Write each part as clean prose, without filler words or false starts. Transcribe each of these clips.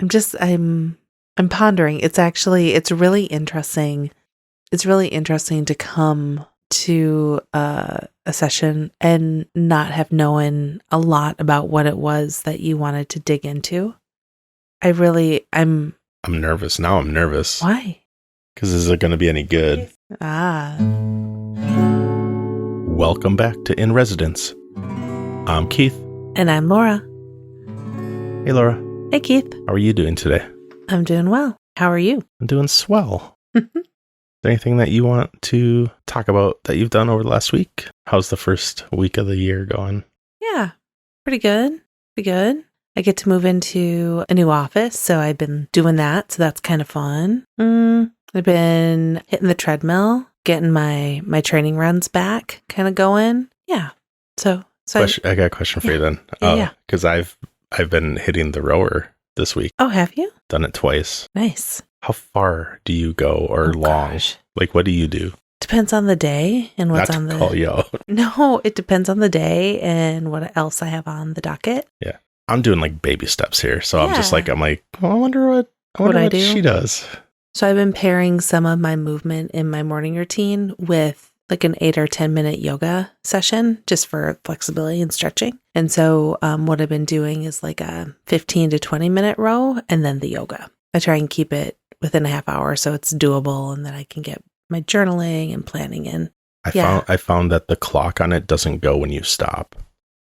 I'm pondering. It's really interesting. It's really interesting to come to a session and not have known a lot about what it was that you wanted to dig into. I'm nervous. Now I'm nervous. Why? Because is it going to be any good? Welcome back to In Residence. I'm Keith. And I'm Laura. Hey, Laura. Hey, Keith. How are you doing today? I'm doing well. How are you? I'm doing swell. Is there anything that you want to talk about that you've done over the last week? How's the first week of the year going? Yeah, pretty good. Pretty good. I get to move into a new office, so I've been doing that, so that's kind of fun. I've been hitting the treadmill, getting my training runs back, kind of going. Yeah. So I got a question for you then. Yeah. Because I've been hitting the rower this week. Oh, have you? Done it twice. Nice. How far do you go or long? Gosh. Like, what do you do? Depends on the day and what's on the... Not to call you out. No, it depends on the day and what else I have on the docket. Yeah. I'm doing like baby steps here. So Yeah. I'm like, oh, I wonder what do. she does. So I've been pairing some of my movement in my morning routine with like an 8 or 10 minute yoga session just for flexibility and stretching. And so what I've been doing is like a 15 to 20 minute row and then the yoga. I try and keep it within a half hour so it's doable and then I can get my journaling and planning in. I found that the clock on it doesn't go when you stop.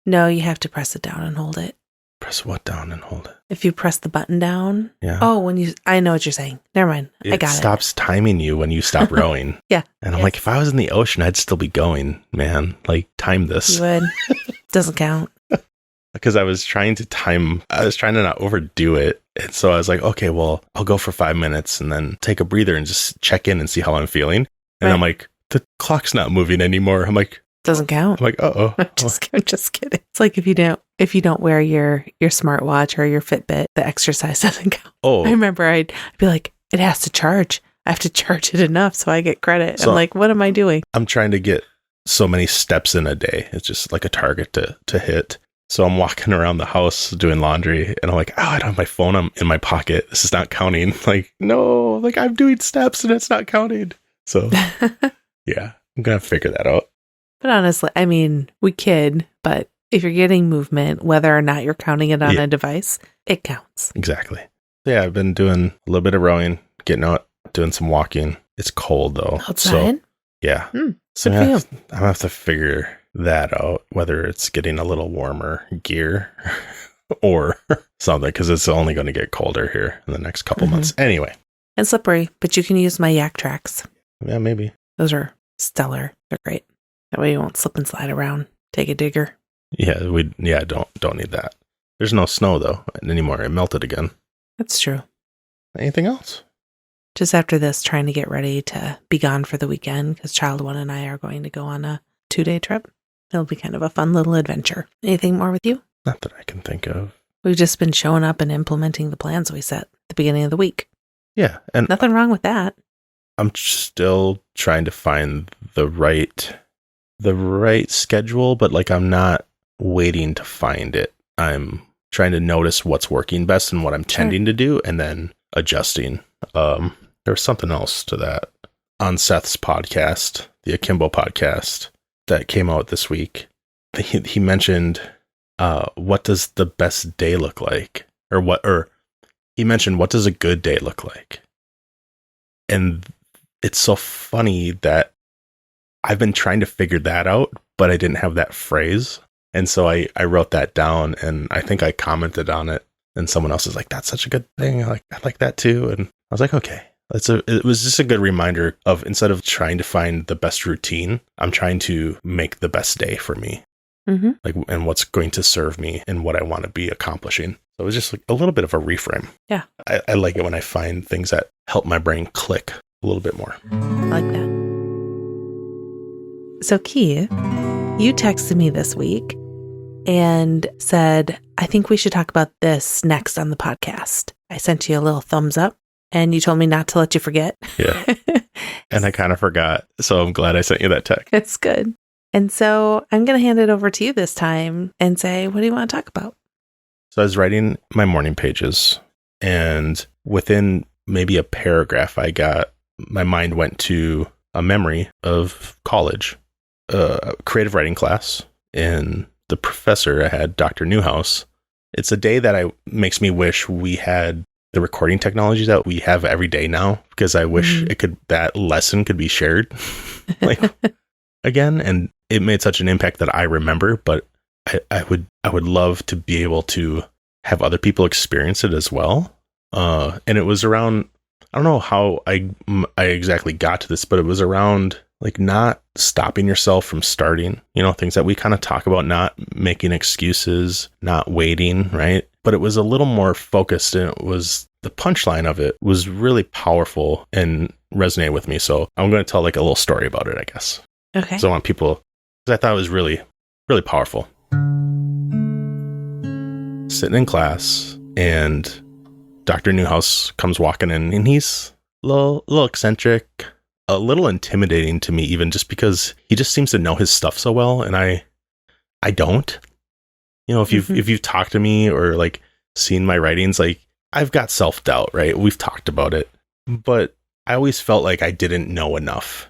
No, you have to press it down and hold it. Press what down and hold it? If you press the button down. Yeah. Oh, I know what you're saying. Never mind. I got it. It stops timing you when you stop rowing. Yeah. And I'm like, if I was in the ocean, I'd still be going, man. Like, time this. You would. Doesn't count. Because I was trying to not overdo it. And so I was like, okay, well, I'll go for 5 minutes and then take a breather and just check in and see how I'm feeling. And Right. I'm like, the clock's not moving anymore. I'm like, Doesn't count. I'm like, uh-oh. I'm just kidding. It's like if you don't wear your smartwatch or your Fitbit, the exercise doesn't count. Oh. I remember I'd be like, it has to charge. I have to charge it enough so I get credit. So I'm like, what am I doing? I'm trying to get so many steps in a day. It's just like a target to hit. So I'm walking around the house doing laundry and I'm like, oh, I don't have my phone in my pocket. This is not counting. Like, no, like I'm doing steps and it's not counting. So yeah, I'm going to figure that out. But honestly, I mean, we kid, but if you're getting movement, whether or not you're counting it on a device, it counts. Exactly. Yeah, I've been doing a little bit of rowing, getting out, doing some walking. It's cold though. Outside? So, yeah. So I'm going to have to figure that out, whether it's getting a little warmer gear or something, because it's only going to get colder here in the next couple months. Anyway. And slippery, but you can use my yak tracks. Yeah, maybe. Those are stellar. They're great. That way you won't slip and slide around. Take a digger. Yeah, don't need that. There's no snow though anymore. It melted again. That's true. Anything else? Just after this, trying to get ready to be gone for the weekend because Child One and I are going to go on a 2-day trip. It'll be kind of a fun little adventure. Anything more with you? Not that I can think of. We've just been showing up and implementing the plans we set at the beginning of the week. Yeah, and nothing wrong with that. I'm still trying to find the right schedule, but like I'm not waiting to find it. I'm trying to notice what's working best and what I'm tending to do and then adjusting. There was something else to that on Seth's podcast, the Akimbo podcast that came out this week. He mentioned what does the best day look like, or he mentioned what does a good day look like. And it's so funny that I've been trying to figure that out, but I didn't have that phrase. And so I wrote that down and I think I commented on it and someone else was like, that's such a good thing. I like that too. And I was like, okay, it was just a good reminder of, instead of trying to find the best routine, I'm trying to make the best day for me. Like, and what's going to serve me and what I want to be accomplishing. So it was just like a little bit of a reframe. Yeah. I like it when I find things that help my brain click a little bit more. I like that. So Keith, you texted me this week and said, I think we should talk about this next on the podcast. I sent you a little thumbs up and you told me not to let you forget. Yeah. And I kind of forgot. So I'm glad I sent you that text. It's good. And so I'm going to hand it over to you this time and say, what do you want to talk about? So I was writing my morning pages And within maybe a paragraph, my mind went to a memory of college, a creative writing class, and the professor I had, Dr. Newhouse. It's a day that makes me wish we had the recording technology that we have every day now, because I wish that lesson could be shared like again. And it made such an impact that I remember, but I would love to be able to have other people experience it as well. And it was around, I don't know how I exactly got to this, but it was around like not stopping yourself from starting, things that we kind of talk about, not making excuses, not waiting, right? But it was a little more focused, and it was the punchline of it was really powerful and resonated with me. So I'm going to tell like a little story about it, I guess. Okay. So I want people, because I thought it was really, really powerful. Sitting in class, and Dr. Newhouse comes walking in, and he's a little eccentric, a little intimidating to me, even just because he just seems to know his stuff so well, and I don't. If you've talked to me or like seen my writings, like I've got self-doubt, right? We've talked about it, but I always felt like I didn't know enough.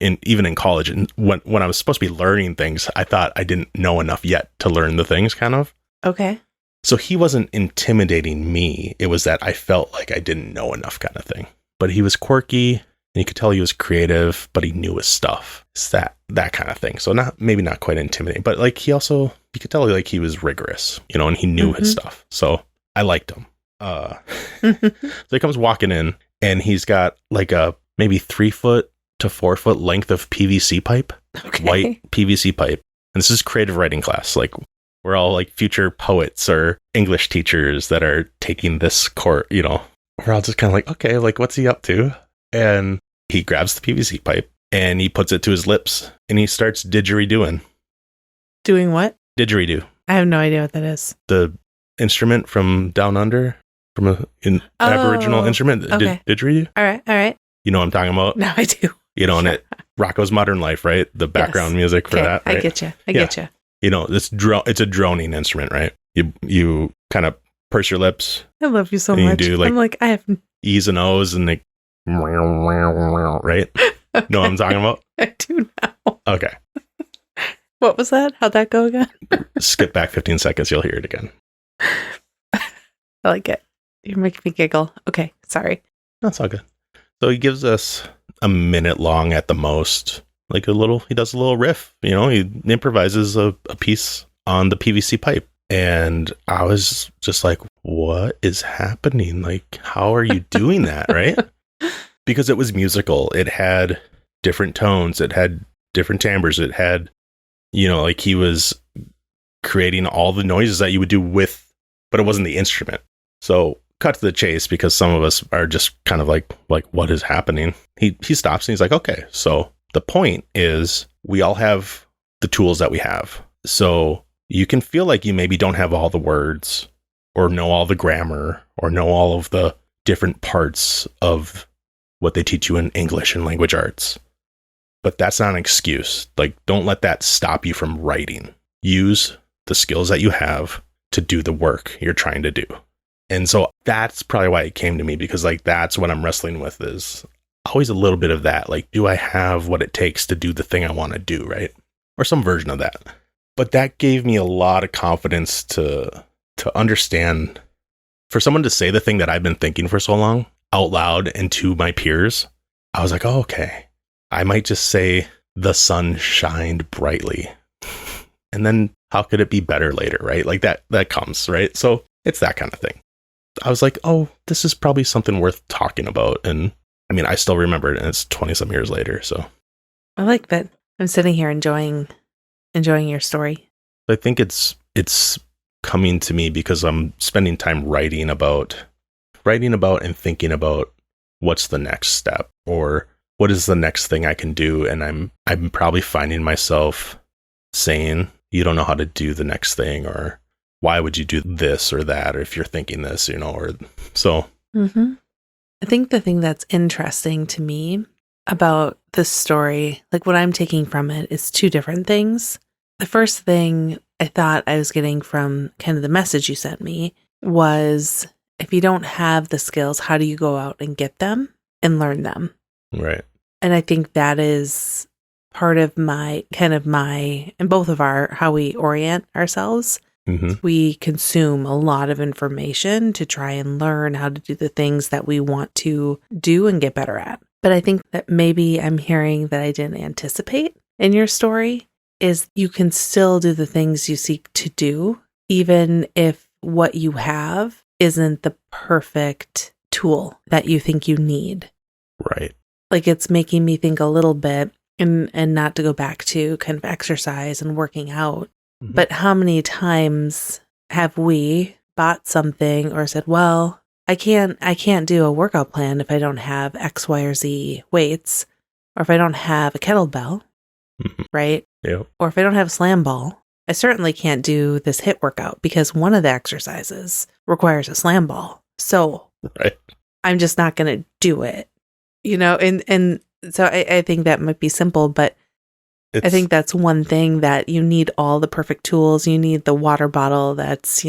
Even in college, and when I was supposed to be learning things, I thought I didn't know enough yet to learn the things, kind of. Okay. So he wasn't intimidating me. It was that I felt like I didn't know enough, kind of thing. But he was quirky, and you could tell he was creative, but he knew his stuff. It's that kind of thing. So maybe not quite intimidating, but like you could tell like he was rigorous, and he knew his stuff. So I liked him. So he comes walking in, and he's got like a maybe 3 foot to 4 foot length of PVC pipe, white PVC pipe. And this is creative writing class. Like we're all like future poets or English teachers that are taking this course, we're all just kind of like, okay, like what's he up to? And he grabs the PVC pipe and he puts it to his lips and he starts didgeridooing. Doing what? Didgeridoo. I have no idea what that is. The instrument from down under, from an Aboriginal instrument. Okay. Didgeridoo. All right. You know what I'm talking about? No, I do. And it Rocco's Modern Life, right? The background music for that. Right? I get you. I get you. It's a droning instrument, right? You kind of purse your lips. I love you so much. I'm like, I have E's and O's and like, right? Okay. Know what I'm talking about? I do now. Okay. What was that? How'd that go again? Skip back 15 seconds. You'll hear it again. I like it. You're making me giggle. Okay. Sorry. That's all good. So he gives us a minute long at the most, he does a little riff, he improvises a piece on the PVC pipe. And I was just like, what is happening? Like, how are you doing that? Right? Because it was musical. It had different tones. It had different timbres. It had, like he was creating all the noises that you would do but it wasn't the instrument. So cut to the chase, because some of us are just kind of like what is happening? He stops and he's like, okay, so the point is we all have the tools that we have. So you can feel like you maybe don't have all the words or know all the grammar or know all of the different parts of what they teach you in English and language arts. But that's not an excuse. Like, don't let that stop you from writing. Use the skills that you have to do the work you're trying to do. And so that's probably why it came to me, because like that's what I'm wrestling with, is always a little bit of that. Like, do I have what it takes to do the thing I want to do, right? Or some version of that. But that gave me a lot of confidence to understand, for someone to say the thing that I've been thinking for so long out loud and to my peers. I was like, oh, okay, I might just say the sun shined brightly. And then how could it be better later, right? Like that comes, right? So it's that kind of thing. I was like, oh, this is probably something worth talking about. And I mean, I still remember it, and it's 20 some years later. So I like that. I'm sitting here enjoying your story. I think it's coming to me because I'm spending time writing about and thinking about what's the next step, or what is the next thing I can do. And I'm probably finding myself saying, you don't know how to do the next thing, or why would you do this or that? Or if you're thinking this, or so. Mm-hmm. I think the thing that's interesting to me about this story, like what I'm taking from it, is two different things. The first thing I thought I was getting from kind of the message you sent me was if you don't have the skills, how do you go out and get them and learn them? Right. And I think that is part of my and both of our, how we orient ourselves. Mm-hmm. We consume a lot of information to try and learn how to do the things that we want to do and get better at. But I think that maybe I'm hearing that I didn't anticipate in your story is you can still do the things you seek to do, even if what you have isn't the perfect tool that you think you need. Right. Like, it's making me think a little bit, and not to go back to kind of exercise and working out, Mm-hmm. but how many times have we bought something or said, well, I can't do a workout plan if I don't have X, Y, or Z weights, or if I don't have a kettlebell, Mm-hmm. right? Yeah. Or if I don't have a slam ball. I certainly can't do this HIIT workout because one of the exercises requires a slam ball. So Right. I'm just not going to do it, and so I think that might be simple, but I think that's one thing that you need all the perfect tools. You need the water bottle that's,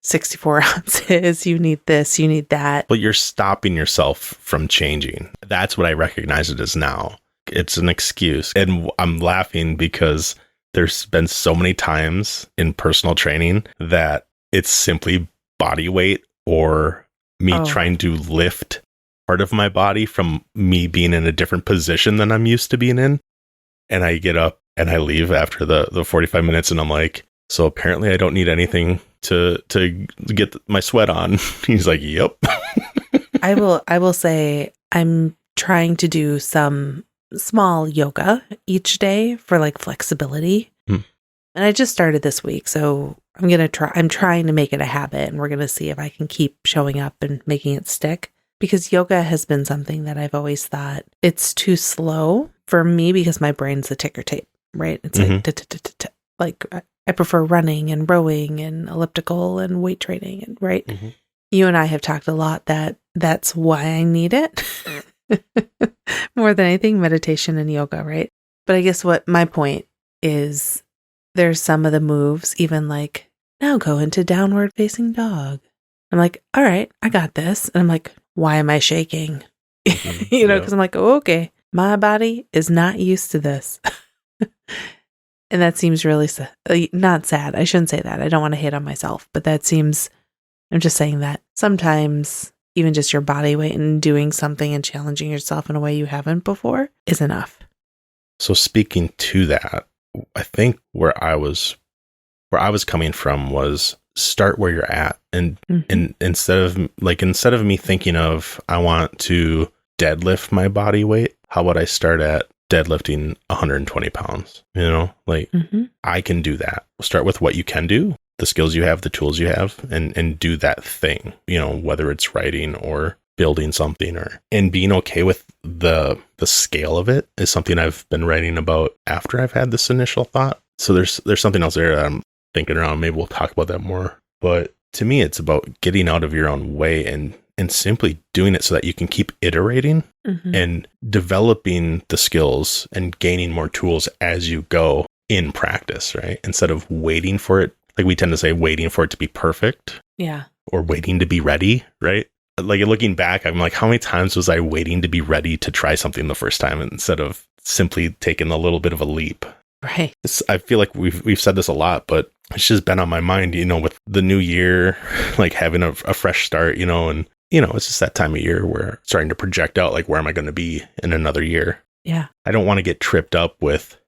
64 ounces. You need this, you need that. But you're stopping yourself from changing. That's what I recognize it as now. It's an excuse. And I'm laughing because there's been so many times in personal training that it's simply body weight or me trying to lift part of my body from me being in a different position than I'm used to being in. And I get up and I leave after the 45 minutes and I'm like, so apparently I don't need anything to get my sweat on. He's like, yep. I will say I'm trying to do some small yoga each day for like flexibility. And I just started this week, so I'm trying to make it a habit, and we're going to see if I can keep showing up and making it stick, because yoga has been something that I've always thought it's too slow for me because my brain's a ticker tape, right? It's like I prefer running and rowing and elliptical and weight training, and right. Mm-hmm. You and I have talked a lot that that's why I need it more than anything, meditation and yoga, right? But I guess what my point is, there's some of the moves, even like, now go into downward facing dog. I'm like, all right, I got this. And I'm like, why am I shaking? Because I'm like, oh, okay, my body is not used to this. And that seems really not sad. I shouldn't say that. I don't want to hate on myself, but that seems, I'm just saying that sometimes even just your body weight and doing something and challenging yourself in a way you haven't before is enough. So speaking to that, I think where I was coming from was start where you're at. And instead of me thinking of, I want to deadlift my body weight, how would I start at deadlifting 120 pounds? I can do that. Start with what you can do, the skills you have, the tools you have, and do that thing, whether it's writing or building something, and being okay with the scale of it is something I've been writing about after I've had this initial thought. So there's something else there that I'm thinking around. Maybe we'll talk about that more. But to me, it's about getting out of your own way and simply doing it so that you can keep iterating and developing the skills and gaining more tools as you go in practice, right? Instead of waiting for it. Like we tend to say, waiting for it to be perfect. Yeah. Or waiting to be ready, right? Like looking back, I'm like, how many times was I waiting to be ready to try something the first time instead of simply taking a little bit of a leap? Right. I feel like we've said this a lot, but it's just been on my mind, with the new year, like having a fresh start, and it's just that time of year where starting to project out, like, where am I going to be in another year? Yeah. I don't want to get tripped up with,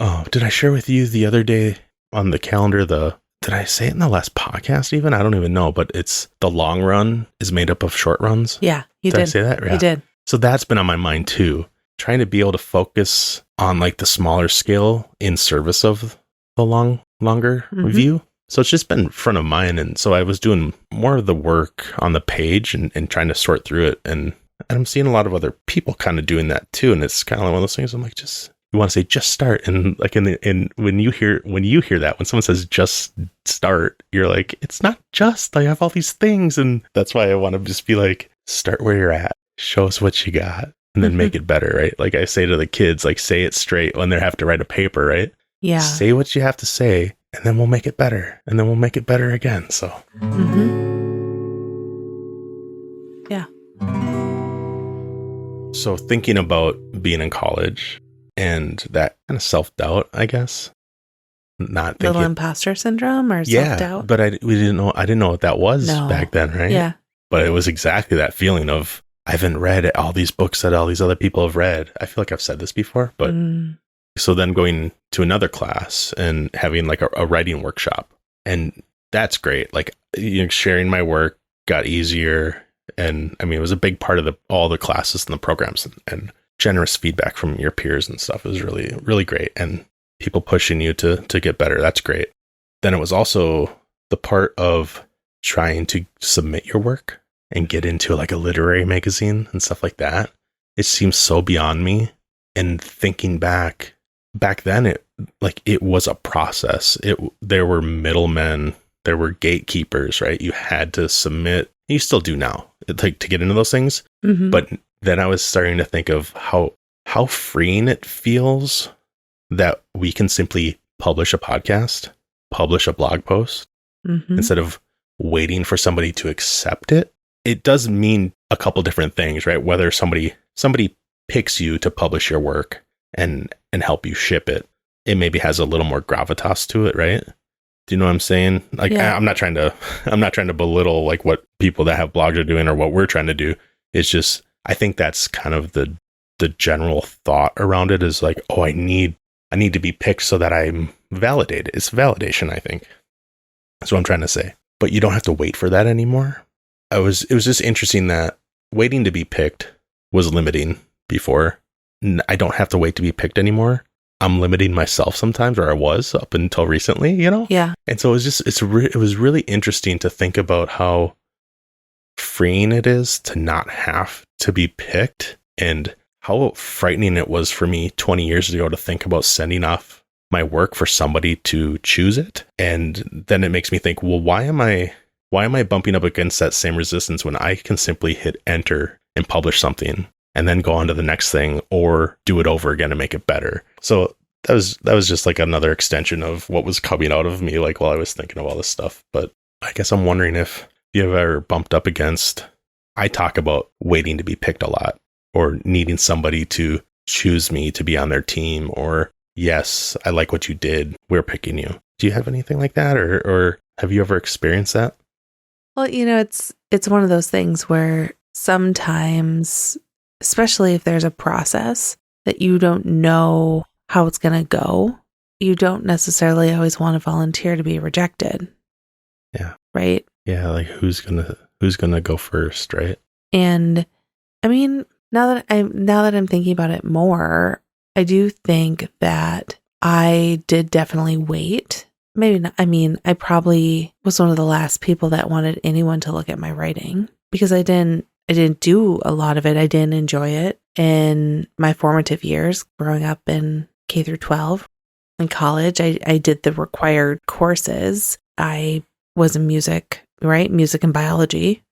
oh, did I share with you the other day on the calendar, did I say it in the last podcast even? I don't even know, but it's the long run is made up of short runs. Yeah, you did. Did I say that? Yeah. You did. So that's been on my mind too. Trying to be able to focus on like the smaller scale in service of the longer view. So it's just been front of mind. And so I was doing more of the work on the page and trying to sort through it. And I'm seeing a lot of other people kind of doing that too. And it's kind of like one of those things I'm like, you want to say just start. And like when you hear that, when someone says just start, you're like, it's not just, I have all these things. And that's why I want to just be like, start where you're at, show us what you got, and then make it better, right? Like I say to the kids, like, say it straight when they have to write a paper, right? Yeah. Say what you have to say, and then we'll make it better. And then we'll make it better again. So. Yeah. So thinking about being in college and that kind of self-doubt, I guess, not Little thinking, imposter syndrome or yeah, self-doubt? but I didn't know what that was No. back then, right? Yeah. But it was exactly that feeling of, I haven't read all these books that all these other people have read. I feel like I've said this before, but so then going to another class and having like a writing workshop, and that's great. Like, you know, sharing my work got easier. And I mean, it was a big part of all the classes and the programs, and generous feedback from your peers and stuff is really, really great. And people pushing you to get better. That's great. Then it was also the part of trying to submit your work and get into like a literary magazine and stuff like that. It seems so beyond me. And thinking back then, it was a process. There were middlemen, there were gatekeepers, right? You had to submit. You still do now, like, to get into those things. Mm-hmm. But then I was starting to think of how freeing it feels that we can simply publish a podcast, publish a blog post, instead of waiting for somebody to accept it. It does mean a couple different things, right? Whether somebody picks you to publish your work and help you ship it, it maybe has a little more gravitas to it, right? Do you know what I'm saying? Like, yeah. I'm not trying to belittle like what people that have blogs are doing or what we're trying to do. It's just, I think that's kind of the general thought around it is like, oh, I need to be picked so that I'm validated. It's validation, I think. That's what I'm trying to say. But you don't have to wait for that anymore. It was just interesting that waiting to be picked was limiting before. I don't have to wait to be picked anymore. I'm limiting myself sometimes, or I was up until recently, you know? Yeah. And so it was really interesting to think about how freeing it is to not have to be picked, and how frightening it was for me 20 years ago to think about sending off my work for somebody to choose it. And then it makes me think, well, why am I bumping up against that same resistance when I can simply hit enter and publish something and then go on to the next thing, or do it over again and make it better? So that was just like another extension of what was coming out of me, like, while I was thinking of all this stuff. But I guess I'm wondering if you've ever bumped up against, I talk about waiting to be picked a lot, or needing somebody to choose me to be on their team, or, yes, I like what you did, we're picking you. Do you have anything like that, or have you ever experienced that? Well, you know, it's one of those things where sometimes, especially if there's a process that you don't know how it's going to go, you don't necessarily always want to volunteer to be rejected. Yeah. Right? Yeah, like who's gonna go first, right? And I mean, now that I'm thinking about it more, I do think that I did definitely wait. Maybe not. I mean, I probably was one of the last people that wanted anyone to look at my writing, because I didn't do a lot of it. I didn't enjoy it in my formative years growing up in K through 12. In college, I did the required courses. I was in music, right? Music and biology.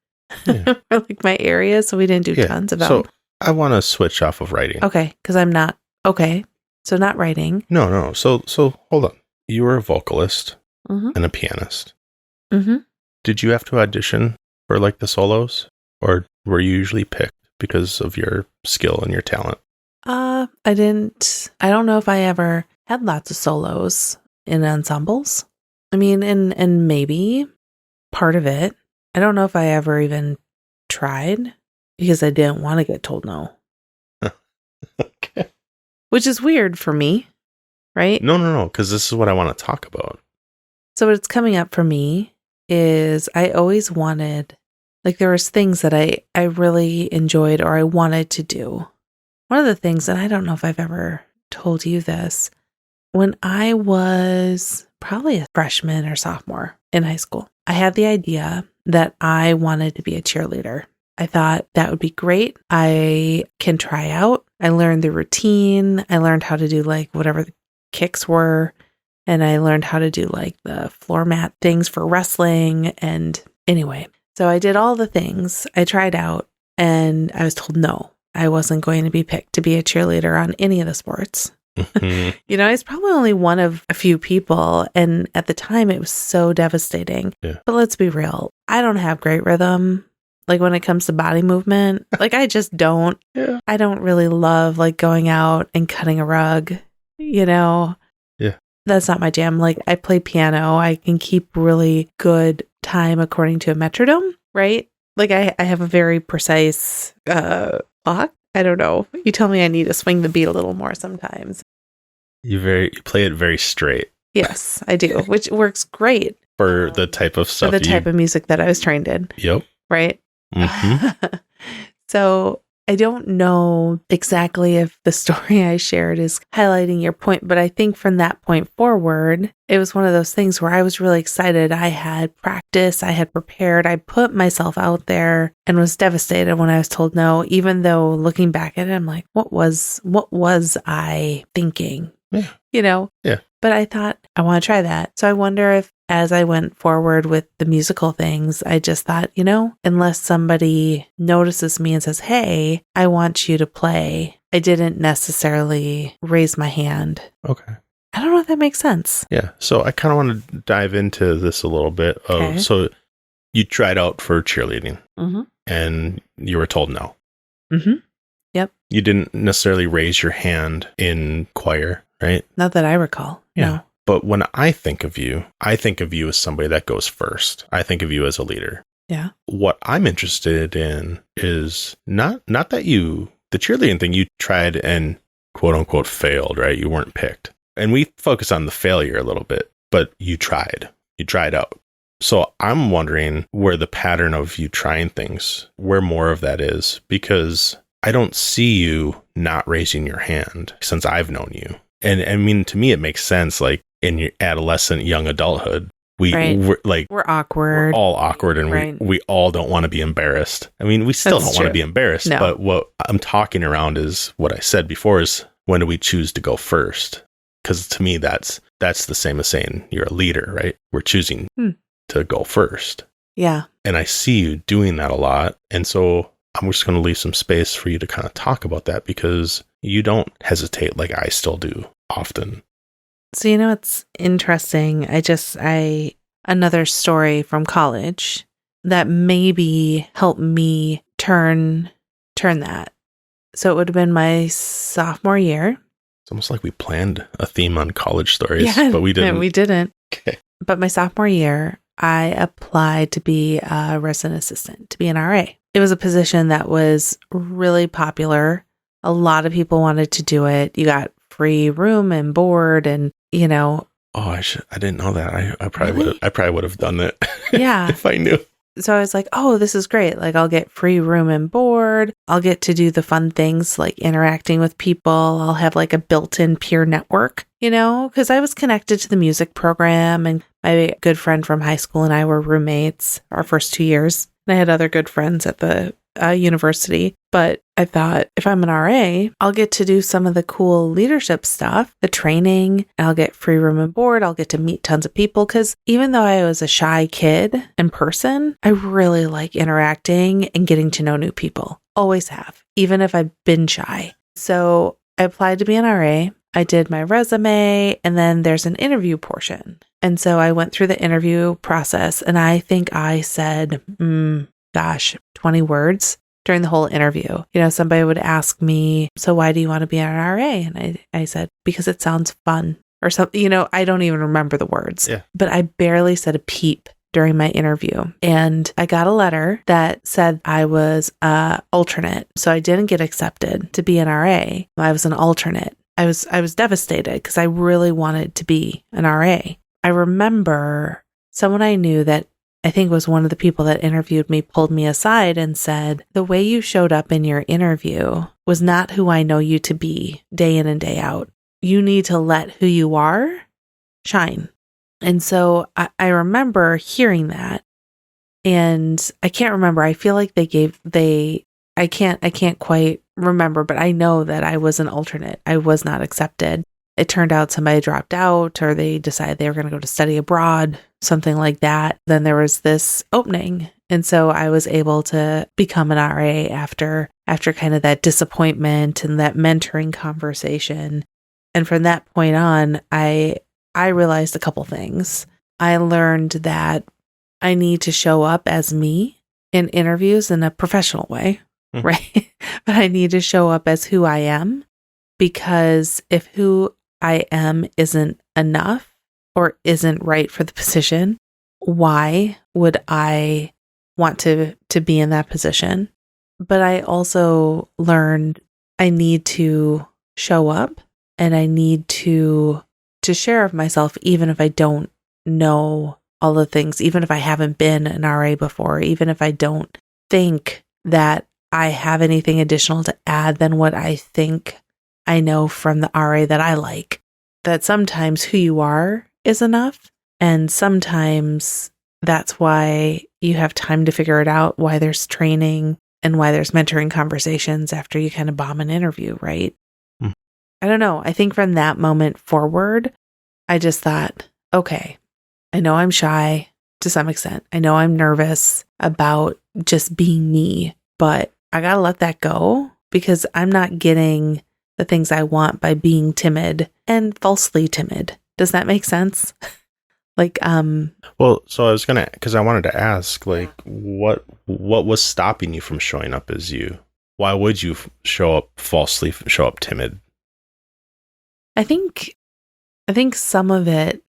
Yeah. Like my area, so we didn't do tons of them. So I want to switch off of writing. Okay, because I'm not. Okay, so not writing. No. So hold on. You were a vocalist and a pianist. Mm-hmm. Did you have to audition for like the solos, or were you usually picked because of your skill and your talent? I didn't. I don't know if I ever had lots of solos in ensembles. I mean, and maybe part of it. I don't know if I ever even tried, because I didn't want to get told no. Okay. Which is weird for me, right? No, because this is what I want to talk about. So what's coming up for me is I always wanted, like, there was things that I really enjoyed or I wanted to do. One of the things, and I don't know if I've ever told you this, when I was probably a freshman or sophomore in high school, I had the idea that I wanted to be a cheerleader. I thought that would be great. I can try out. I learned the routine. I learned how to do like whatever the kicks were. And I learned how to do like the floor mat things for wrestling. And anyway, so I did all the things. I tried out and I was told no, I wasn't going to be picked to be a cheerleader on any of the sports. Mm-hmm. You know, I was probably only one of a few people. And at the time, it was so devastating. Yeah. But let's be real. I don't have great rhythm. Like when it comes to body movement, like I just don't. Yeah. I don't really love like going out and cutting a rug, you know? Yeah. That's not my jam. Like I play piano. I can keep really good time according to a metronome, right? Like I have a very precise clock. I don't know. You tell me I need to swing the beat a little more sometimes. You play it very straight. Yes, I do, which works great. For the type of stuff. For the type of music that I was trained in. Yep. Right? Mm-hmm. So I don't know exactly if the story I shared is highlighting your point, but I think from that point forward, it was one of those things where I was really excited. I had practiced, I had prepared, I put myself out there and was devastated when I was told no, even though looking back at it, I'm like, what was I thinking? Yeah. You know? Yeah. But I thought, I want to try that. So I wonder if as I went forward with the musical things, I just thought, you know, unless somebody notices me and says, hey, I want you to play, I didn't necessarily raise my hand. Okay. I don't know if that makes sense. Yeah. So I kind of want to dive into this a little bit. Okay. So you tried out for cheerleading Mm-hmm. and you were told no. Mm-hmm. Yep. You didn't necessarily raise your hand in choir, right? Not that I recall. Yeah. No. But when I think of you as somebody that goes first. I think of you as a leader. Yeah. What I'm interested in is not that the cheerleading thing you tried and quote unquote failed, right? You weren't picked. And we focus on the failure a little bit, but you tried out. So I'm wondering where the pattern of you trying things, where more of that is, because I don't see you not raising your hand since I've known you. And I mean, to me, it makes sense. Like in your adolescent, young adulthood, we're awkward. We're all awkward, and we all don't want to be embarrassed. I mean, we still don't want to be embarrassed. No. But what I'm talking around is what I said before is when do we choose to go first? Because to me, that's the same as saying you're a leader, right? We're choosing to go first. Yeah. And I see you doing that a lot. And so I'm just going to leave some space for you to kind of talk about that because you don't hesitate like I still do often. So, you know, it's interesting. Another story from college that maybe helped me turn that. So it would have been my sophomore year. It's almost like we planned a theme on college stories, but we didn't. We didn't. Okay. But my sophomore year, I applied to be a resident assistant, to be an RA. It was a position that was really popular. A lot of people wanted to do it. You got free room and board and, you know. Oh, I didn't know that. I probably would have done it. Yeah. If I knew. So I was like, oh, this is great. Like I'll get free room and board. I'll get to do the fun things like interacting with people. I'll have like a built-in peer network, you know, because I was connected to the music program and my good friend from high school and I were roommates our first 2 years. And I had other good friends at the university. But I thought if I'm an RA, I'll get to do some of the cool leadership stuff, the training, I'll get free room and board. I'll get to meet tons of people. Because even though I was a shy kid in person, I really like interacting and getting to know new people. Always have, even if I've been shy. So I applied to be an RA. I did my resume and then there's an interview portion. And so I went through the interview process and I think I said, 20 words during the whole interview. You know, somebody would ask me, so why do you want to be an RA? And I said, because it sounds fun or something, you know, I don't even remember the words, but I barely said a peep during my interview. And I got a letter that said I was alternate. So I didn't get accepted to be an RA. I was an alternate. I was devastated because I really wanted to be an RA. I remember someone I knew that I think was one of the people that interviewed me pulled me aside and said, the way you showed up in your interview was not who I know you to be day in and day out. You need to let who you are shine. And so I remember hearing that and I can't remember. I feel like I can't quite remember, but I know that I was an alternate. I was not accepted. It turned out somebody dropped out or they decided they were going to go to study abroad, something like that. Then there was this opening. And so I was able to become an RA after kind of that disappointment and that mentoring conversation. And from that point on, I realized a couple things. I learned that I need to show up as me in interviews in a professional way, right? But I need to show up as who I am, because if who I am isn't enough or isn't right for the position, why would I want to be in that position? But I also learned I need to show up, and I need to share of myself, even if I don't know all the things, even if I haven't been an RA before, even if I don't think that I have anything additional to add than what I think I know from the RA that I like. That sometimes who you are is enough, and sometimes that's why you have time to figure it out, why there's training and why there's mentoring conversations after you kind of bomb an interview, right? I don't know. I think from that moment forward, I just thought, okay, I know I'm shy to some extent. I know I'm nervous about just being me, but I got to let that go, because I'm not getting the things I want by being timid and falsely timid. Does that make sense? Well, so I was going to, because I wanted to ask, like, what was stopping you from showing up as you? Why would you show up timid? I think some of it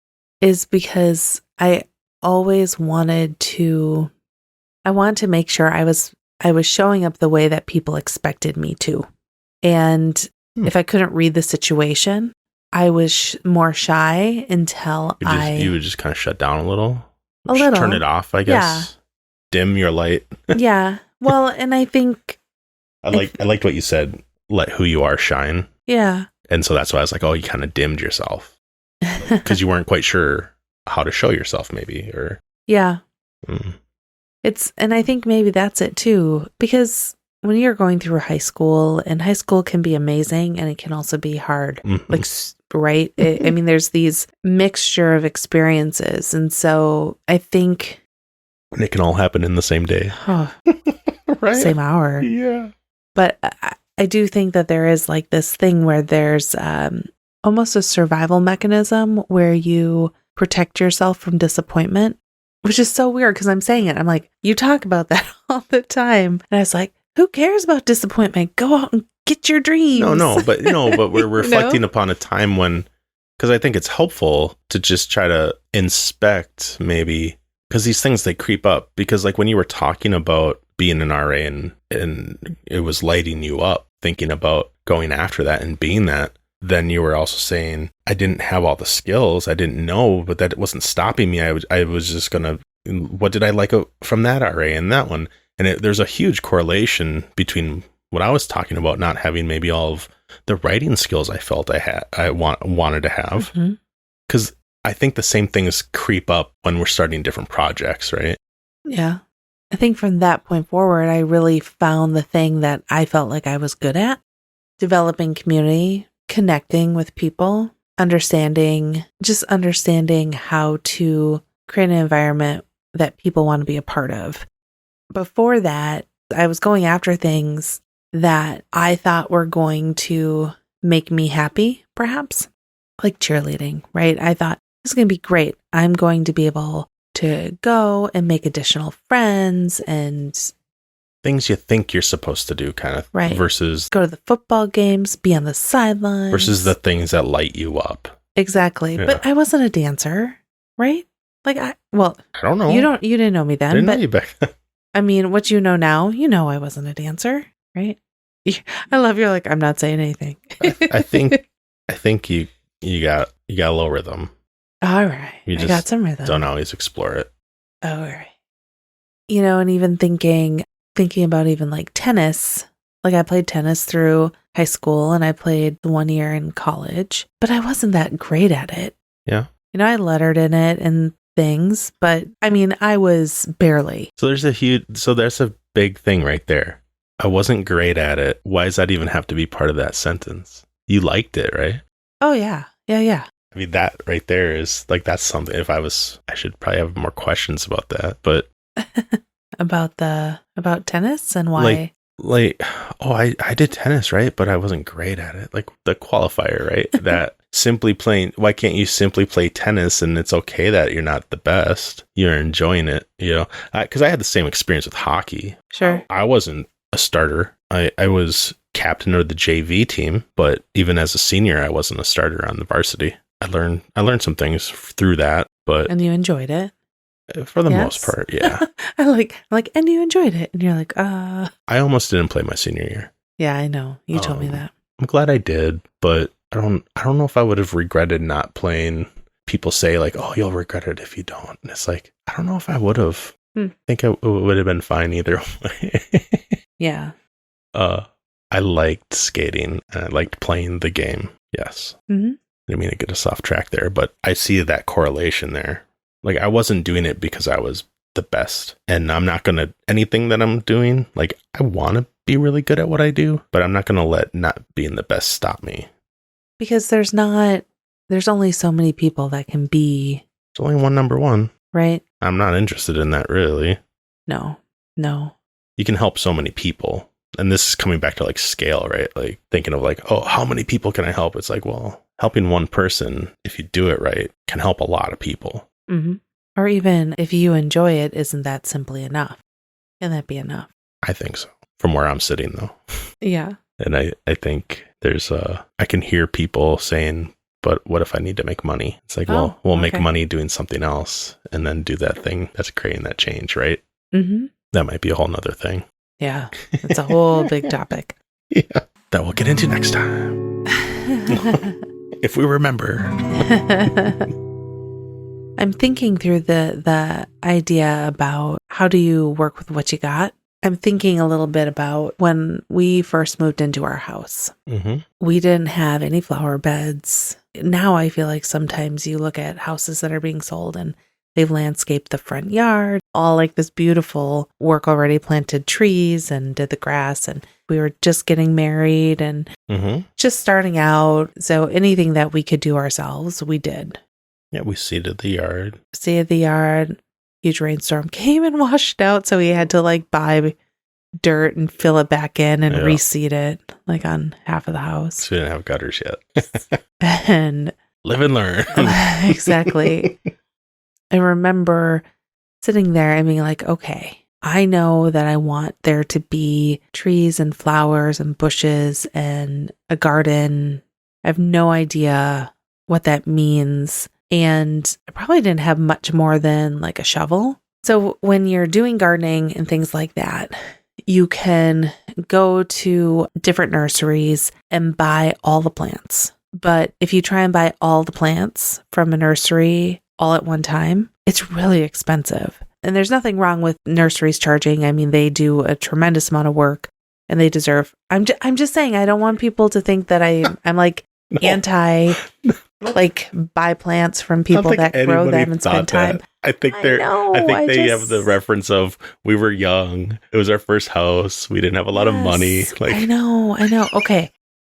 is because I always wanted to make sure I was showing up the way that people expected me to. And if I couldn't read the situation, I was more shy until you would just kind of shut down a little. Turn it off, I guess. Yeah. Dim your light. Yeah. Well, and I think I liked what you said, let who you are shine. Yeah. And so that's why I was like, oh, you kind of dimmed yourself because you weren't quite sure how to show yourself, maybe, or yeah. And I think maybe that's it too, because when you're going through high school, and high school can be amazing and it can also be hard, right? I mean, there's these mixture of experiences. And so I think. And it can all happen in the same day. Right? Same hour. Yeah. But I do think that there is like this thing where there's almost a survival mechanism where you protect yourself from disappointment, which is so weird because I'm saying it. I'm like, you talk about that all the time. And I was like, who cares about disappointment? Go out and get your dreams. But we're reflecting upon a time when, because I think it's helpful to just try to inspect maybe, because these things, they creep up. Because like when you were talking about being an RA and it was lighting you up, thinking about going after that and being that, then you were also saying, I didn't have all the skills, I didn't know, but that it wasn't stopping me. I was just gonna, what did I like from that RA and that one? And there's a huge correlation between what I was talking about, not having maybe all of the writing skills I felt I wanted to have. Because I think the same things creep up when we're starting different projects, right? Yeah. I think from that point forward, I really found the thing that I felt like I was good at: developing community, connecting with people, understanding how to create an environment that people want to be a part of. Before that, I was going after things that I thought were going to make me happy, perhaps, like cheerleading, right? I thought, this is going to be great. I'm going to be able to go and make additional friends and things you think you're supposed to do, kind of, right? Versus go to the football games, be on the sidelines, versus the things that light you up. Exactly. Yeah. But I wasn't a dancer, right? Like I don't know. You didn't know me then. I didn't know you back then. I mean, what you know now, I wasn't a dancer, right? I love you're like, I'm not saying anything. I think you got a little rhythm. All right. You just got some rhythm. Don't always explore it. All right. And even thinking about even like tennis, like I played tennis through high school and I played 1 year in college, but I wasn't that great at it. Yeah. I lettered in it and things, but I mean, I was barely. So there's a big thing right there. I wasn't great at it. Why does that even have to be part of that sentence? You liked it, right? Oh, yeah. Yeah. I mean, that right there is like, that's something. I should probably have more questions about that, but about tennis and why? I did tennis, right? But I wasn't great at it. Like the qualifier, right? That why can't you simply play tennis and it's okay that you're not the best? You're enjoying it, because I had the same experience with hockey. Sure. I wasn't a starter. I was captain of the JV team, but even as a senior, I wasn't a starter on the varsity. I learned some things through that, but And you enjoyed it. For the most part, yeah. I like, and you enjoyed it. And you're like, I almost didn't play my senior year. Yeah, I know. You told me that. I'm glad I did, but I don't know if I would have regretted not playing. People say like, oh, you'll regret it if you don't. And it's like, I don't know if I would have. I think it would have been fine either way. Yeah. I liked skating and I liked playing the game. Yes. Mm-hmm. I didn't mean to get us off track there, but I see that correlation there. Like, I wasn't doing it because I was the best, and I'm not going to, anything that I'm doing, like, I want to be really good at what I do, but I'm not going to let not being the best stop me. Because there's only so many people that can be. There's only one number one. Right? I'm not interested in that, really. No. You can help so many people. And this is coming back to like scale, right? Like thinking of like, oh, how many people can I help? It's like, well, helping one person, if you do it right, can help a lot of people. Mm-hmm. Or even if you enjoy it, isn't that simply enough? Can that be enough? I think so. From where I'm sitting, though. Yeah. And I think there's I can hear people saying, but what if I need to make money? It's like, we'll make money doing something else and then do that thing that's creating that change, right? Mm-hmm. That might be a whole nother thing. Yeah. It's a whole big topic. Yeah. That we'll get into next time. If we remember. I'm thinking through the idea about how do you work with what you got. I'm thinking a little bit about when we first moved into our house. Mm-hmm. We didn't have any flower beds. Now I feel like sometimes you look at houses that are being sold and they've landscaped the front yard, all like this beautiful work already, planted trees and did the grass. And we were just getting married and just starting out. So anything that we could do ourselves, we did. Yeah, we seeded the yard. Huge rainstorm came and washed out. So we had to like buy dirt and fill it back in and reseed it like on half of the house. So we didn't have gutters yet. And live and learn. Exactly. I remember sitting there and being like, okay, I know that I want there to be trees and flowers and bushes and a garden. I have no idea what that means. And I probably didn't have much more than like a shovel. So when you're doing gardening and things like that, you can go to different nurseries and buy all the plants. But if you try and buy all the plants from a nursery all at one time, it's really expensive. And there's nothing wrong with nurseries charging. I mean, they do a tremendous amount of work and they deserve. I'm just saying, I don't want people to think that I'm like anti like buy plants from people that grow them and spend time. I think they have the reference of we were young. It was our first house. We didn't have a lot of money. Like I know. Okay.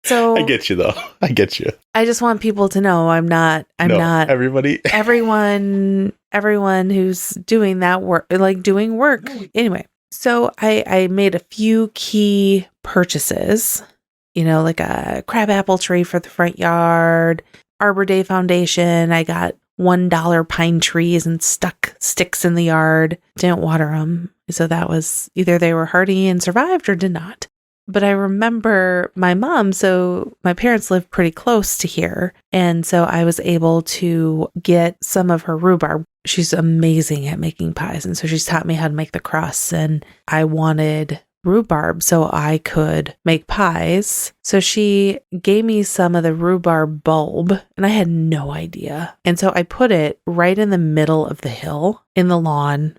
So I get you though. I get you. I just want people to know I'm not everybody. everyone who's doing that work, like doing work. Anyway, so I made a few key purchases, like a crabapple tree for the front yard, Arbor Day foundation. I got $1 pine trees and stuck sticks in the yard. Didn't water them. So that was either they were hardy and survived or did not. But I remember my mom, so my parents lived pretty close to here. And so I was able to get some of her rhubarb. She's amazing at making pies. And so she's taught me how to make the crusts. And I wanted rhubarb so I could make pies. So she gave me some of the rhubarb bulb and I had no idea. And so I put it right in the middle of the hill in the lawn.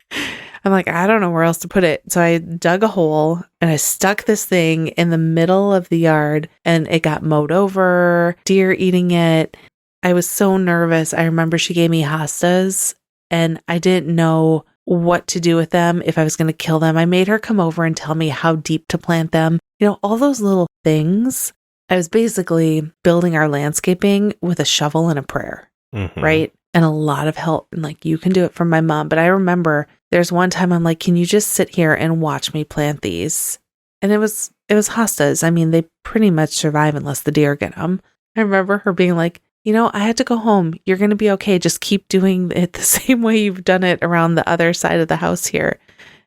I'm like, I don't know where else to put it. So I dug a hole and I stuck this thing in the middle of the yard and it got mowed over, deer eating it. I was so nervous. I remember she gave me hostas and I didn't know what to do with them, if I was going to kill them. I made her come over and tell me how deep to plant them. All those little things. I was basically building our landscaping with a shovel and a prayer, right? And a lot of help. And like, you can do it from my mom. But I remember there's one time I'm like, can you just sit here and watch me plant these? And it was hostas. I mean, they pretty much survive unless the deer get them. I remember her being like, I had to go home. You're going to be okay. Just keep doing it the same way you've done it around the other side of the house here.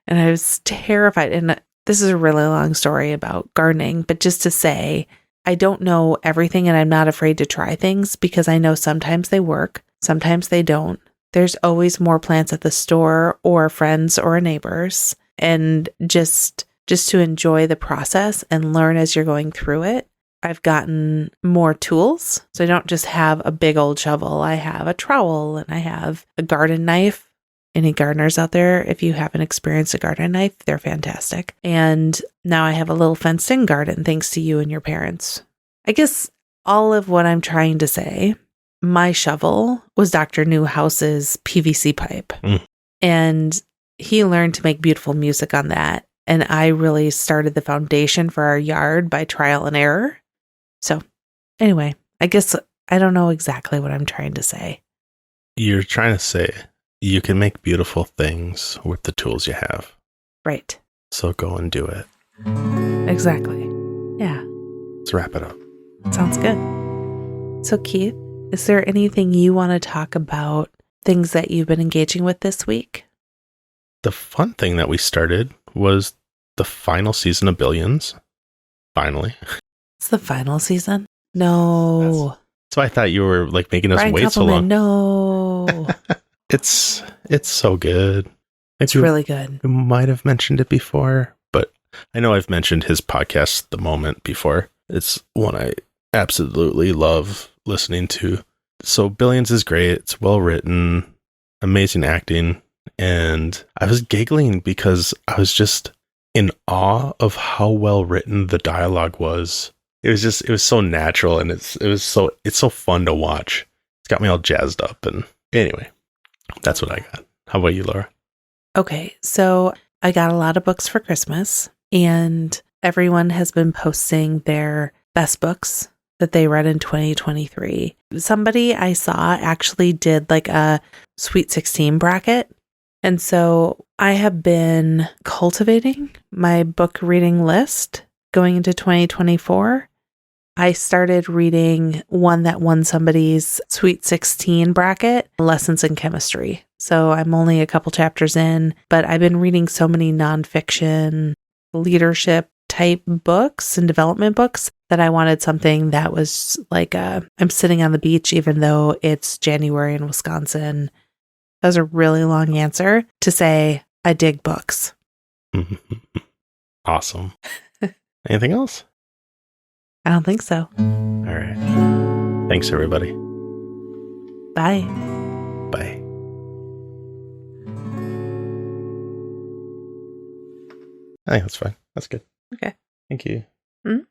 And I was terrified. And this is a really long story about gardening, but just to say, I don't know everything and I'm not afraid to try things because I know sometimes they work, sometimes they don't. There's always more plants at the store or friends or neighbors. And just to enjoy the process and learn as you're going through it. I've gotten more tools. So I don't just have a big old shovel. I have a trowel and I have a garden knife. Any gardeners out there, if you haven't experienced a garden knife, they're fantastic. And now I have a little fenced in garden thanks to you and your parents. I guess all of what I'm trying to say, my shovel was Dr. Newhouse's PVC pipe. And he learned to make beautiful music on that. And I really started the foundation for our yard by trial and error. So anyway, I guess I don't know exactly what I'm trying to say. You're trying to say you can make beautiful things with the tools you have. Right. So go and do it. Exactly. Yeah. Let's wrap it up. Sounds good. So Keith, is there anything you want to talk about, things that you've been engaging with this week? The fun thing that we started was the final season of Billions. Finally. It's the final season? No. So I thought you were like making us Brian wait Koppelman, so long. No. It's so good. It's really good. You might have mentioned it before, but I know I've mentioned his podcast, The Moment, before. It's one I absolutely love listening to. So Billions is great. It's well written, amazing acting. And I was giggling because I was just in awe of how well written the dialogue was. It was so natural, and it's so fun to watch. It's got me all jazzed up. And anyway, that's what I got. How about you, Laura? Okay, so I got a lot of books for Christmas, and everyone has been posting their best books that they read in 2023. Somebody I saw actually did like a Sweet 16 bracket. And so I have been cultivating my book reading list going into 2024. I started reading one that won somebody's Sweet 16 bracket, Lessons in Chemistry. So I'm only a couple chapters in, but I've been reading so many nonfiction leadership type books and development books that I wanted something that was like I'm sitting on the beach even though it's January in Wisconsin. That was a really long answer to say I dig books. Awesome. Anything else? I don't think so. All right. Thanks, everybody. Bye. Bye. I think that's fine. That's good. Okay. Thank you. Mm-hmm.